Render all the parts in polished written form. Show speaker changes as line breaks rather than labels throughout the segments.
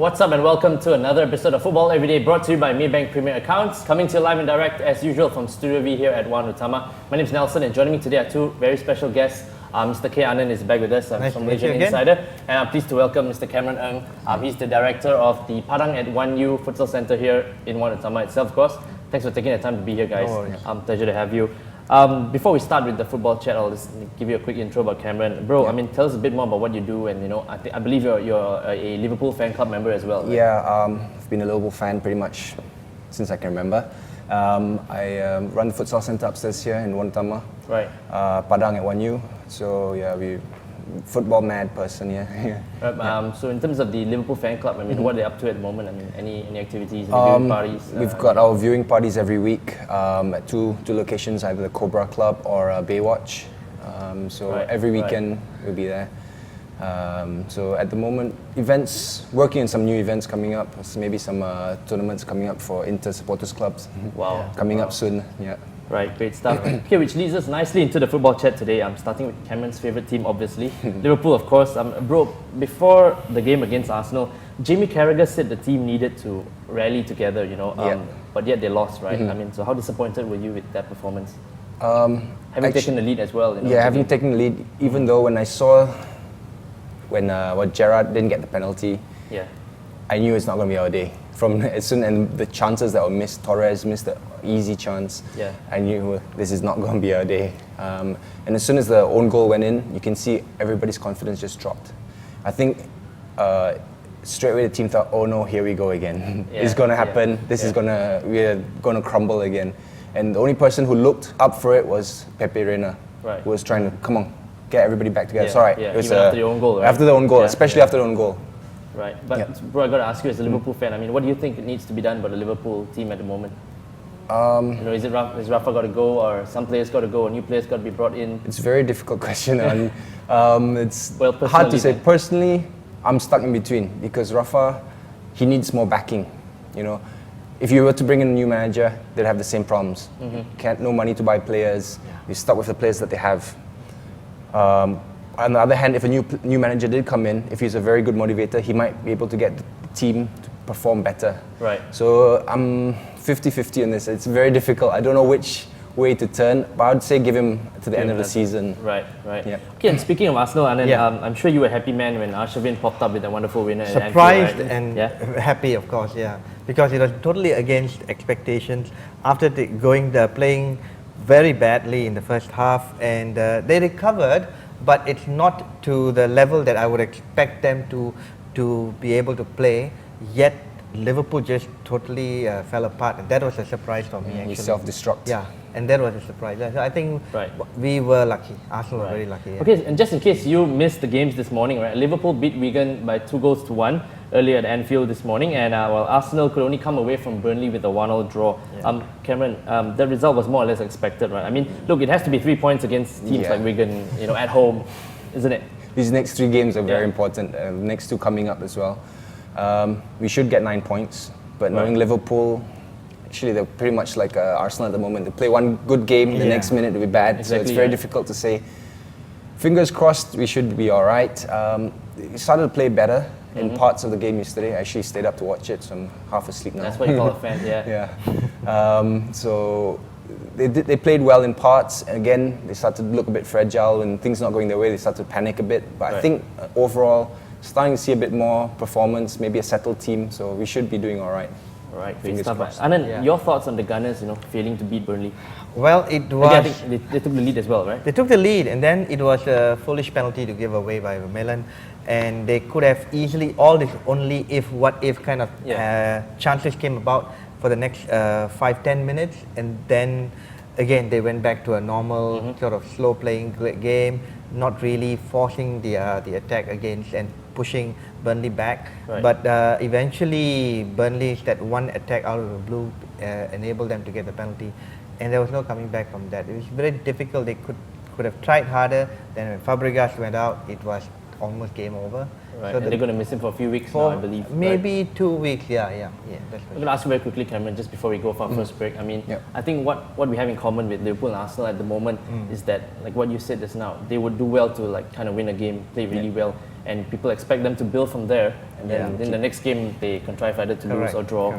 What's up and welcome to another episode of Football Everyday brought to you by Maybank Premier Accounts. Coming to you live and direct as usual from Studio V here at One Utama. My name is Nelsen and joining me today are two very special guests. Mr. K. Anand is back with us from Malaysian Insider. And I'm pleased to welcome Mr. Cameron Ng. He's the director of the Padang at 1U Futsal Centre here in One Utama itself, of course. Thanks for taking the time to be here, guys. Pleasure to have you. Before we start with the football chat, I'll just give you a quick intro about Cameron. Bro, tell us a bit more about what you do, and I believe you're a Liverpool fan club member as well, right?
Yeah, I've been a Liverpool fan pretty much since I can remember. I run the futsal centre upstairs here in One Utama.
Right.
Padang at 1U. So yeah, we football mad person, yeah.
So in terms of the Liverpool fan club, what are they up to at the moment? Any activities, any viewing parties?
We've got our viewing parties every week at two locations, either the Cobra Club or Baywatch. Every weekend we'll be there. So at the moment, working on some new events coming up. Maybe some tournaments coming up for inter-supporters clubs.
Wow.
Coming up soon, yeah.
Right, great stuff. Okay, which leads us nicely into the football chat today. I'm starting with Cameron's favourite team, obviously. Liverpool, of course. Bro, before the game against Arsenal, Jamie Carragher said the team needed to rally together, but yet they lost, right? So how disappointed were you with that performance? Having taken the lead as well.
Having taken the lead, even though when I saw when Gerrard didn't get the penalty, I knew it's not going to be our day. And the chances that were missed, Torres missed the easy chance. I knew this is not going to be our day. And as soon as the own goal went in, you can see everybody's confidence just dropped. I think straight away the team thought, oh no, here we go again. It's going to happen. We're going to crumble again. And the only person who looked up for it was Pepe Reina, who was trying to, come on, get everybody back together. It's all right. It was,
even after the own goal, right?
After the own goal, especially after the own goal.
Right, but bro, I got to ask you as a Liverpool fan, what do you think needs to be done by the Liverpool team at the moment? Is Rafa got to go, or some players got to go, or new players got to be brought in?
It's a very difficult question. It's hard to say. Personally, I'm stuck in between because Rafa, he needs more backing. If you were to bring in a new manager, they'd have the same problems. No money to buy players. You're stuck with the players that they have. On the other hand, if a new manager did come in, if he's a very good motivator, he might be able to get the team to perform better.
Right.
So I'm 50-50 on this. It's very difficult. I don't know which way to turn, but I'd say give him to the end of the season.
Right.
Yeah.
Okay, and speaking of Arsenal, Anand, I'm sure you were a happy man when Arshavin popped up with a wonderful winner.
Surprised
at Anfield, right?
and happy, of course, because it was totally against expectations after playing very badly in the first half, and they recovered. But it's not to the level that I would expect them to be able to play. Yet Liverpool just totally fell apart, and that was a surprise for me. Actually,
self-destruct.
Yeah, and that was a surprise. So I think we were lucky. Arsenal were very lucky. Yeah.
Okay, and just in case you missed the games this morning, right? Liverpool beat Wigan by 2-1 earlier at Anfield this morning, and while Arsenal could only come away from Burnley with a 1-1 draw. Cameron, the result was more or less expected, right? Look, it has to be 3 points against teams like Wigan, at home, isn't it?
These next 3 games are very important. Next 2 coming up as well. We should get 9 points, but knowing Liverpool, actually they're pretty much like Arsenal at the moment. They play one good game, the next minute they'll be bad. Exactly, so it's very difficult to say. Fingers crossed, we should be all right. We started to play better in parts of the game yesterday. I actually stayed up to watch it, so I'm half asleep now.
That's what you call a fan,
So they played well in parts. Again, they started to look a bit fragile. When things not going their way, they started to panic a bit. But I think overall, starting to see a bit more performance, maybe a settled team. So we should be doing all right.
All right, great stuff. Anand, your thoughts on the Gunners, failing to beat Burnley?
Well, it was...
Again, I think they took the lead as well, right?
They took the lead, and then it was a foolish penalty to give away by Vermaelen. And they could have easily, all this only if, what if kind of chances came about for the next 5-10 minutes. And then, again, they went back to a normal sort of slow playing game, not really forcing the attack against and pushing Burnley back. But eventually, Burnley's that one attack out of the blue enabled them to get the penalty. And there was no coming back from that. It was very difficult. They could have tried harder. Then when Fabregas went out, it was almost game over.
Right, so and they're going to miss him for a few weeks now, I believe.
Maybe 2 weeks, yeah.
I'm going to ask you very quickly, Cameron, just before we go for our first break. I think what we have in common with Liverpool and Arsenal at the moment is that, like what you said just now, they would do well to kind of win a game, play really well. and people expect them to build from there. And then in the next game, they contrive either to lose or draw.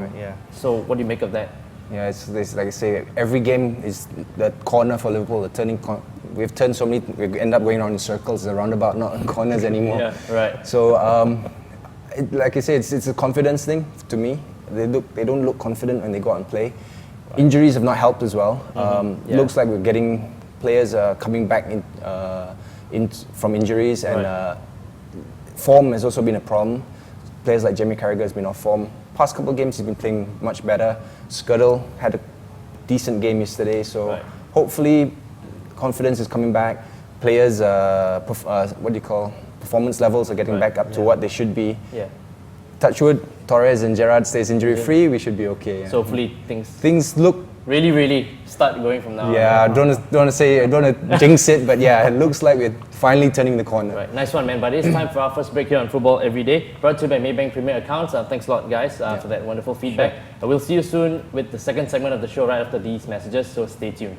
So what do you make of that?
Yeah, it's like I say, every game is the corner for Liverpool, the turning corner. We've turned so many, we end up going around in circles, the roundabout, not corners anymore.
Yeah, right.
So, like I say, it's a confidence thing to me. They don't look confident when they go out and play. Right. Injuries have not helped as well. Looks like we're getting players coming back from injuries, and form has also been a problem. Players like Jamie Carragher has been off form. Past couple of games he's been playing much better. Skirtle had a decent game yesterday, so hopefully confidence is coming back. Players, performance levels are getting back up to what they should be.
Yeah.
Touch wood, Torres and Gerrard stays injury free, we should be okay. Yeah.
So hopefully
things look
really start going from now on.
Yeah, I don't want to jinx it, but yeah, it looks like we're finally turning the corner.
Right, nice one, man. But it's time for our first break here on Football Every Day, brought to you by Maybank Premier Accounts. Thanks a lot, guys, for that wonderful feedback. Sure. We'll see you soon with the second segment of the show right after these messages, so stay tuned.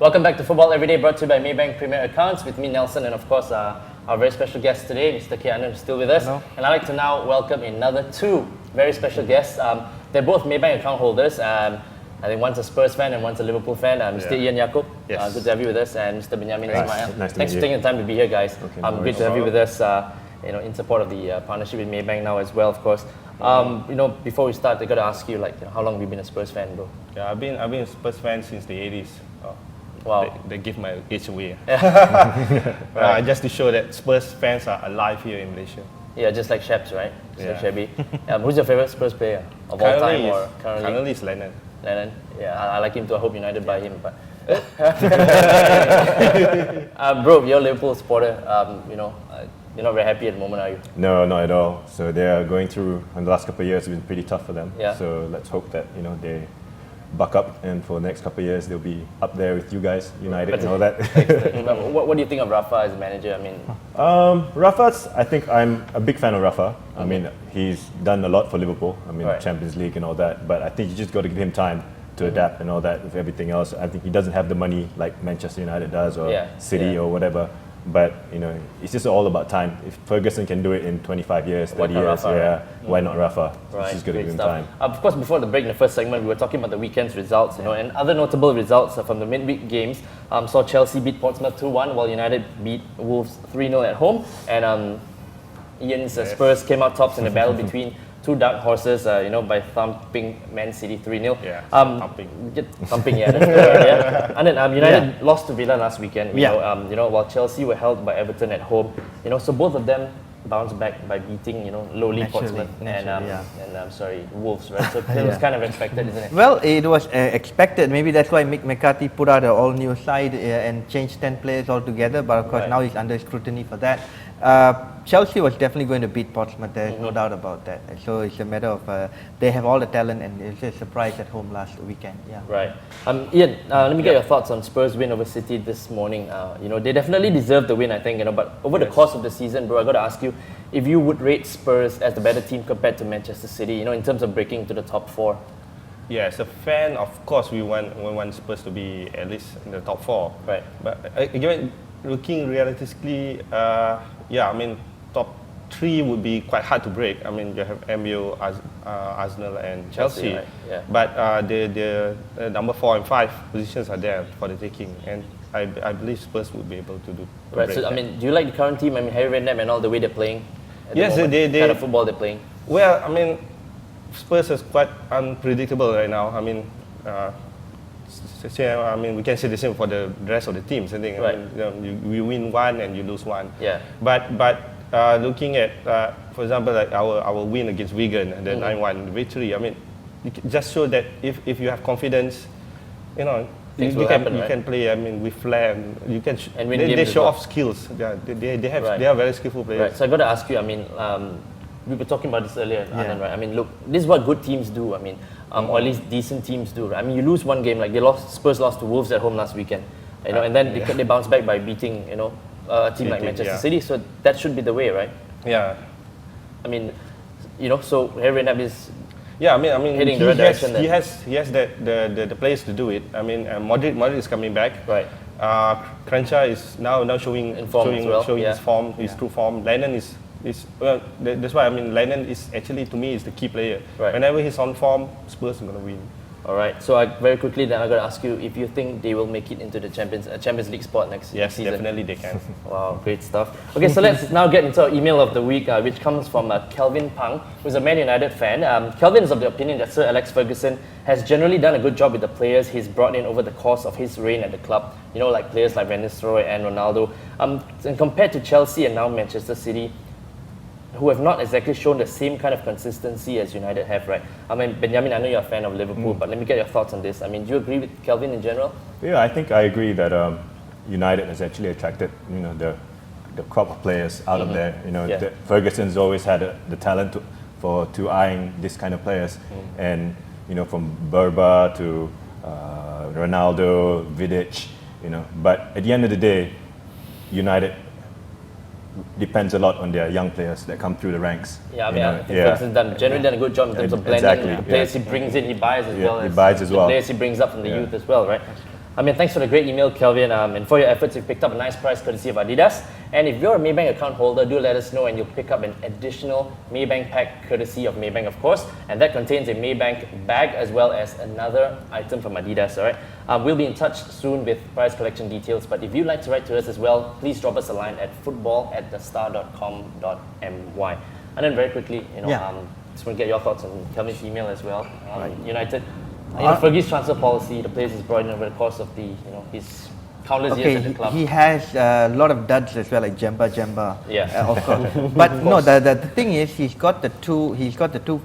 Welcome back to Football Everyday, brought to you by Maybank Premier Accounts, with me, Nelson, and of course our very special guest today, Mr. K. Anand, is still with us.
Hello.
And I'd like to now welcome another two very special guests. They're both Maybank account holders. I think one's a Spurs fan and one's a Liverpool fan. Mr. Ian Yaakob, good to have you with us, and Mr. Benjamin Ismail.
Nice to
Thanks
meet
for taking the time to be here, guys.
Okay,
great to have you with us. In support of the partnership with Maybank now as well, of course. Before we start, I got to ask you, how long have you been a Spurs fan, bro?
Yeah, I've been a Spurs fan since the 80s.
Wow.
They give my age away. Just to show that Spurs fans are alive here in Malaysia.
Yeah, just like Sheps, right? Just like
Yeah.
Shabby. Who's your favorite Spurs player of all time or currently?
Currently it's Lennon.
Lennon. Yeah, I like him too. I hope United buy him. But bro, you're a Liverpool supporter. You're not very happy at the moment, are you?
No, not at all. So they are going through, in the last couple of years, it's been pretty tough for them.
Yeah.
So let's hope that they buck up, and for the next couple of years they'll be up there with you guys, United and all that.
What do you think of Rafa as a manager? I mean,
I think I'm a big fan of Rafa. I mean, he's done a lot for Liverpool. I mean, Champions League and all that. But I think you just got to give him time to adapt and all that with everything else. I think he doesn't have the money like Manchester United does or City or whatever. But it's just all about time. If Ferguson can do it in 25 years, 30 years,
Rafa,
why not Rafa?
Right,
She's going to give him
stuff.
time.
Of course, before the break in the first segment, we were talking about the weekend's results, and other notable results from the midweek games. Saw Chelsea beat Portsmouth 2-1, while United beat Wolves 3-0 at home, and Ian's Spurs came out tops in the battle between two dark horses, by thumping Man City 3-0.
Yeah, thumping.
Thumping, yeah. That's good, yeah. And then United lost to Villa last weekend. While Chelsea were held by Everton at home. So both of them bounced back by beating lowly Portsmouth and Wolves, right? So it was kind of expected, isn't it?
Well, it was expected. Maybe that's why Mick McCarthy put out an all-new side and changed 10 players altogether. But of course, now he's under scrutiny for that. Chelsea was definitely going to beat Portsmouth. There's no doubt about that. So it's a matter of they have all the talent, and it's a surprise at home last weekend. Yeah.
Right. Ian, let me get your thoughts on Spurs' win over City this morning. They definitely deserved the win, I think. But over the course of the season, bro, I got to ask you if you would rate Spurs as the better team compared to Manchester City. In terms of breaking into the top four.
Yeah, as a fan, of course, we want Spurs to be at least in the top four.
Right.
But again, looking realistically, top three would be quite hard to break. I mean, you have MU, Arsenal, and Chelsea.
Right? Yeah.
But the number 4 and 5 positions are there for the taking, and I believe Spurs would be able to do.
Right. So do you like the current team? Harry Redknapp and all the way they're playing.
Yes, they
kind of football they're playing.
Well, Spurs is quite unpredictable right now. I mean, we can say the same for the rest of the teams. I think.
Right.
I mean, you win one and you lose one.
Yeah.
But looking at, for example, like our win against Wigan and the 9-1 victory. I mean, just show that if you have confidence, you know.
Things
You
will
can
happen,
you
right?
can play. I mean, with flair. And you can.
And win
They
games as
show
well.
off skills. They have
Right.
they are very skillful players.
Right. So I got to ask you. I mean, we were talking about this earlier, Anand, right? I mean, look, this is what good teams do. I mean, or at least decent teams do. Right? I mean, you lose one game, like Spurs lost to Wolves at home last weekend, you know, and then they bounce back by beating, you know, a team like Manchester City. So that should be the way, right?
Yeah.
I mean, you know, so Harry Redknapp is.
Yeah, I mean,
heading the right direction then.
he has the players to do it. I mean, Modric is coming back.
Right.
Crenshaw is now showing
In form as well,
showing
yeah.
his form, his true form. Lennon is well. That's why I mean, Lennon is actually to me is the key player.
Right.
Whenever he's on form, Spurs are gonna win.
All right. So very quickly, then I got to ask you if you think they will make it into the Champions League spot next
Yes,
season.
definitely they can.
Wow, great stuff. Okay, so let's now get into our email of the week, which comes from Kelvin Pang, who's a Man United fan. Kelvin is of the opinion that Sir Alex Ferguson has generally done a good job with the players he's brought in over the course of his reign at the club. You know, like players like Van Nistelrooy and Ronaldo. And compared to Chelsea and now Manchester City, who have not exactly shown the same kind of consistency as United have, right? I mean, Benjamin, I know you're a fan of Liverpool, but let me get your thoughts on this. I mean, do you agree with Kelvin in general?
Yeah, I think I agree that United has actually attracted, you know, the crop of players out of there. You know, Ferguson's always had the talent to eyeing this kind of players, and you know, from Berba to Ronaldo, Vidic, you know. But at the end of the day, United depends a lot on their young players that come through the ranks.
Yeah, I mean, I think Ferguson's generally done a good job in terms of blending the players he brings in, he buys as well as the players he brings up from the youth as well, right? I mean, thanks for the great email, Kelvin, and for your efforts, you've picked up a nice prize courtesy of Adidas. And if you're a Maybank account holder, do let us know and you'll pick up an additional Maybank pack courtesy of Maybank, of course. And that contains a Maybank bag as well as another item from Adidas, all right? We'll be in touch soon with prize collection details, but if you'd like to write to us as well, please drop us a line at football@thestar.com.my. And then very quickly, you know, just want to get your thoughts on Kelvin's email as well. United, you know, Fergie's transfer policy, the players he's brought in over the course of his countless years at the club.
He has a lot of duds as well, like Jemba.
Yeah,
of course. But no, the thing is, he's got the two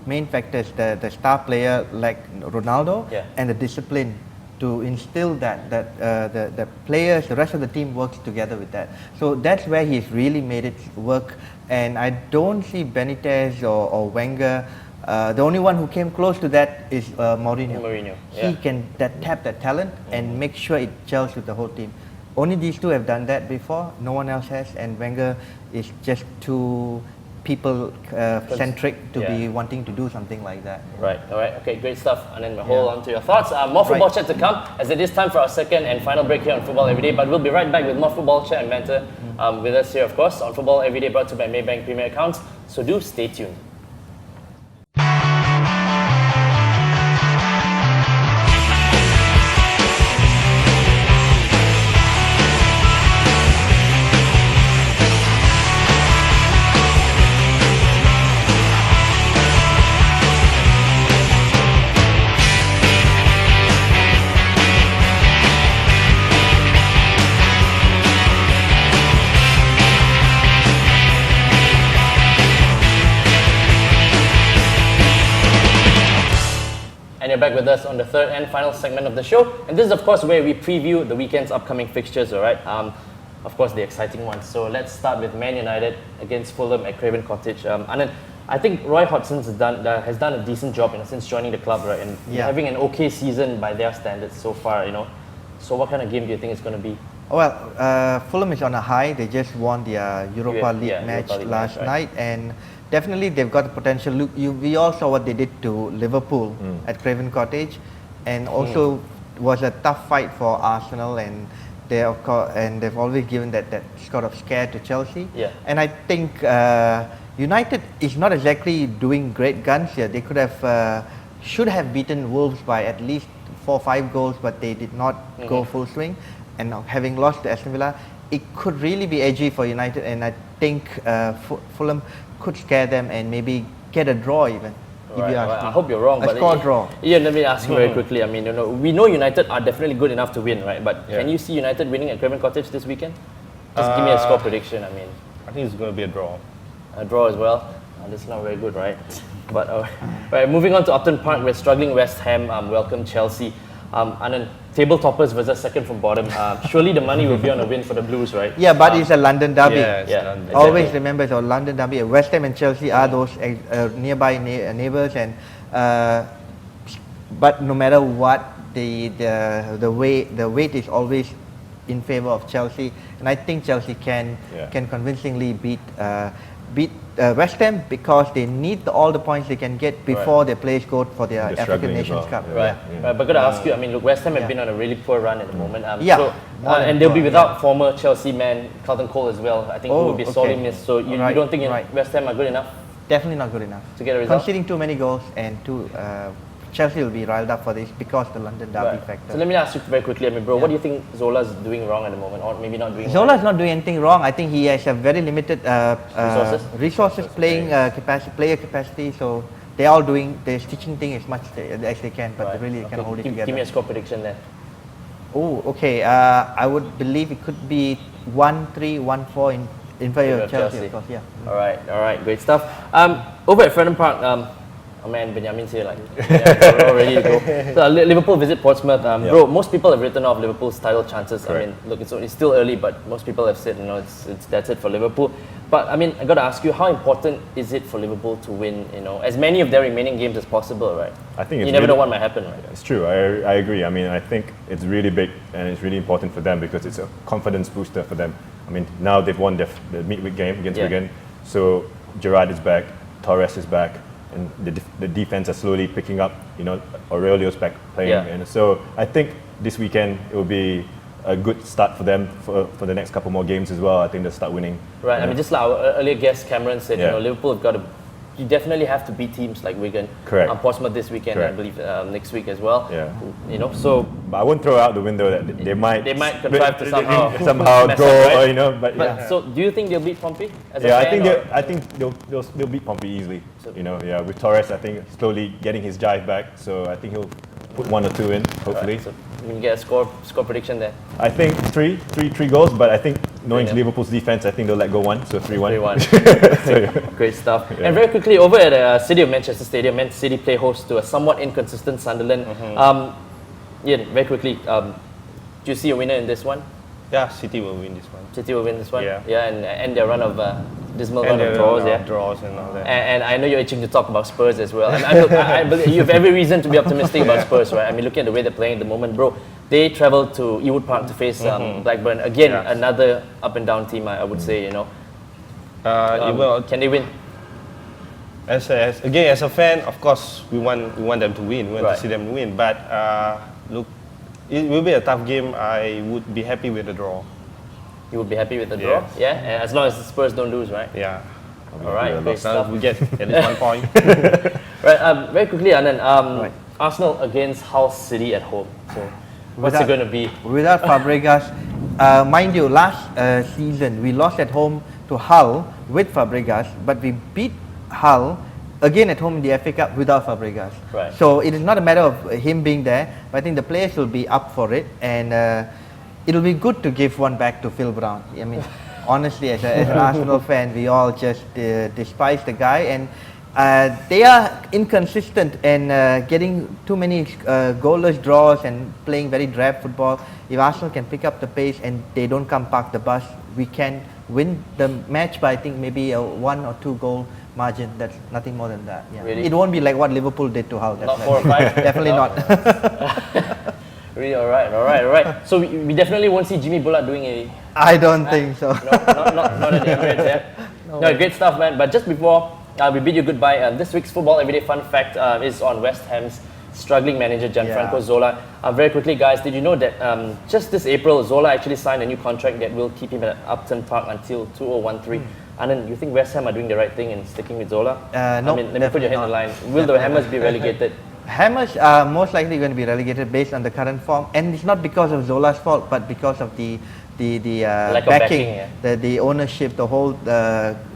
main factors: the star player like Ronaldo, and the discipline to instill that the players, the rest of the team works together with that. So that's where he's really made it work. And I don't see Benitez or Wenger. The only one who came close to that is Mourinho. He can tap that talent and make sure it gels with the whole team. Only these two have done that before. No one else has. And Wenger is just too people-centric to be wanting to do something like that.
Right. All right. Okay. Great stuff. And then we'll hold on to your thoughts. More football chat to come, as it is time for our second and final break here on Football Everyday. But we'll be right back with more football chat and banter with us here, of course, on Football Everyday, brought to you by Maybank Premier Accounts. So do stay tuned. And you're back with us on the third and final segment of the show. And this is, of course, where we preview the weekend's upcoming fixtures, all right? Of course, the exciting ones. So let's start with Man United against Fulham at Craven Cottage. Anand, I think Roy Hodgson has done a decent job since joining the club, right? And having an okay season by their standards so far, you know. So what kind of game do you think it's going to be?
Well, Fulham is on a high. They just won their Europa League match last night, and definitely they've got the potential. Look, we all saw what they did to Liverpool at Craven Cottage, and also was a tough fight for Arsenal, and they've always given that sort of scare to Chelsea. And I think United is not exactly doing great guns here. They should have beaten Wolves by at least 4 or 5 goals, but they did not go full swing. And having lost to Aston Villa, it could really be edgy for United, and I think Fulham could scare them and maybe get a draw even. If you ask me.
I hope you're wrong.
A score draw.
Ian, let me ask you very quickly. I mean, we know United are definitely good enough to win, right? But can you see United winning at Craven Cottage this weekend? Just give me a score prediction. I mean,
I think it's going to be a draw.
A draw as well. That's not very good, right? But right, moving on to Upton Park, we're struggling West Ham. Welcome Chelsea. Anand, table toppers versus second from bottom. Surely the money will be on a win for the Blues, right?
Yeah, but it's a London derby.
London.
Always
Exactly.
remember it's a London derby. West Ham and Chelsea are those nearby neighbours, and but no matter what, the weight is always in favour of Chelsea, and I think Chelsea can convincingly beat West Ham because they need all the points they can get before their players go for their African Nations Cup.
Right. But got to ask you, I mean, look, West Ham have been on a really poor run at the moment. And they'll be without former Chelsea man Carlton Cole as well. I think he will be sorely missed. So you don't think West Ham are good enough?
Definitely not good enough
to get a result.
Conceding too many goals, and Chelsea will be riled up for this because the London derby factor.
So let me ask you very quickly, I mean, bro, what do you think Zola's doing wrong at the moment, or maybe not doing?
Zola's not doing anything wrong. I think he has a very limited resources, playing player capacity. So they're all doing the stitching thing as much as they can, but they really can hold it together.
Give me a score prediction then.
Oh, okay. I would believe it could be 1-3, 1-4 in favor of Chelsea, of course. Yeah.
All right, great stuff. Over at Fratton Park, oh man, Benjamin's here, we're ready to go. So Liverpool visit Portsmouth. Bro, most people have written off Liverpool's title chances.
Correct.
I mean, look, it's still early, but most people have said, that's it for Liverpool. But I mean, I got to ask you, how important is it for Liverpool to win, as many of their remaining games as possible, right?
I think
you never know what might happen, right?
It's true. I agree. I mean, I think it's really big and it's really important for them because it's a confidence booster for them. I mean, now they've won the midweek game against Wigan, so Gerrard is back, Torres is back, and the defense are slowly picking up. Aurelio's back playing, and so I think this weekend it will be a good start for them for the next couple more games as well. I think they'll start winning.
Right. I mean, just like our earlier guest Cameron said, Liverpool have got to. You definitely have to beat teams like Wigan.
Correct.
Portsmouth this weekend,
Correct.
I believe next week as well.
Yeah.
So.
But I won't throw out the window that they might.
They might contrive to somehow
draw,
up, right?
But
so, do you think they'll beat Pompey?
I think they'll beat Pompey easily. With Torres, I think slowly getting his jive back. So I think he'll put 1 or 2 in, hopefully.
Right, so we can get a score prediction there.
I think three goals, but I think knowing Liverpool's defense, I think they'll let go 1, so 3-1.
3-1. Great stuff. And very quickly, over at City of Manchester Stadium, Man City play host to a somewhat inconsistent Sunderland. Ian, very quickly, do you see a winner in this one?
Yeah, City will win this one.
City will win this one?
Yeah.
And end their run of dismal run of draws,
draws and all that.
And I know you're itching to talk about Spurs as well. I believe you have every reason to be optimistic about Spurs, right? I mean, looking at the way they're playing at the moment, bro. They travelled to Ewood Park to face Blackburn. Again, another up and down team, I would say, Can they win?
As a fan, of course, we want them to win. We want to see them win. But look, it will be a tough game. I would be happy with the draw.
You would be happy with the draw? Yeah? And as long as the Spurs don't lose, right?
Yeah.
All right, great stuff.
We get at least 1 point.
Right, very quickly, Anand. Arsenal against Hull City at home. So, what's it going to be?
Without Fabregas, mind you, last season we lost at home to Hull with Fabregas, but we beat Hull again at home in the FA Cup without Fabregas.
Right.
So it is not a matter of him being there, but I think the players will be up for it, and it'll be good to give one back to Phil Brown. I mean, honestly, as an Arsenal fan, we all just despise the guy, and they are inconsistent and getting too many goalless draws and playing very drab football. If Arsenal can pick up the pace and they don't come park the bus, we can win the match by I think maybe a 1 or 2 goal margin. That's nothing more than that. Yeah.
Really?
It won't be like what Liverpool did to Hull.
Not 4 or 5?
Definitely not.
Really, all right. So we definitely won't see Jimmy Bullard doing a...
I don't think so.
No, not at the Emirates, yeah? No, great stuff, man. But just before we bid you goodbye, this week's Football Everyday Fun Fact is on West Ham's struggling manager, Gianfranco Zola. Very quickly, guys, did you know that just this April, Zola actually signed a new contract that will keep him at Upton Park until 2013? Anand, you think West Ham are doing the right thing in sticking with Zola?
No,
let me put your hand on the line. Will the Hammers be relegated?
Hammers are most likely going to be relegated based on the current form, and it's not because of Zola's fault, but because of the
lack of backing,
the ownership, the whole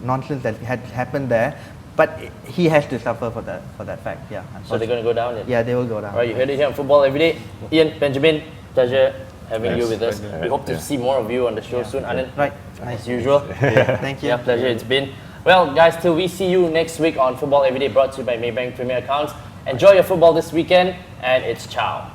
nonsense that had happened there. but he has to suffer for that fact. Yeah.
So they're going to go down?
Yeah, they will go down.
Right, you heard it here on Football Every Day. Ian, Benjamin, pleasure having you with us. We hope to see more of you on the show soon. Anand,
Right.
as usual.
Thank you.
Yeah, pleasure it's been. Well, guys, till we see you next week on Football Every Day, brought to you by Maybank Premier Accounts. Enjoy your football this weekend, and it's ciao.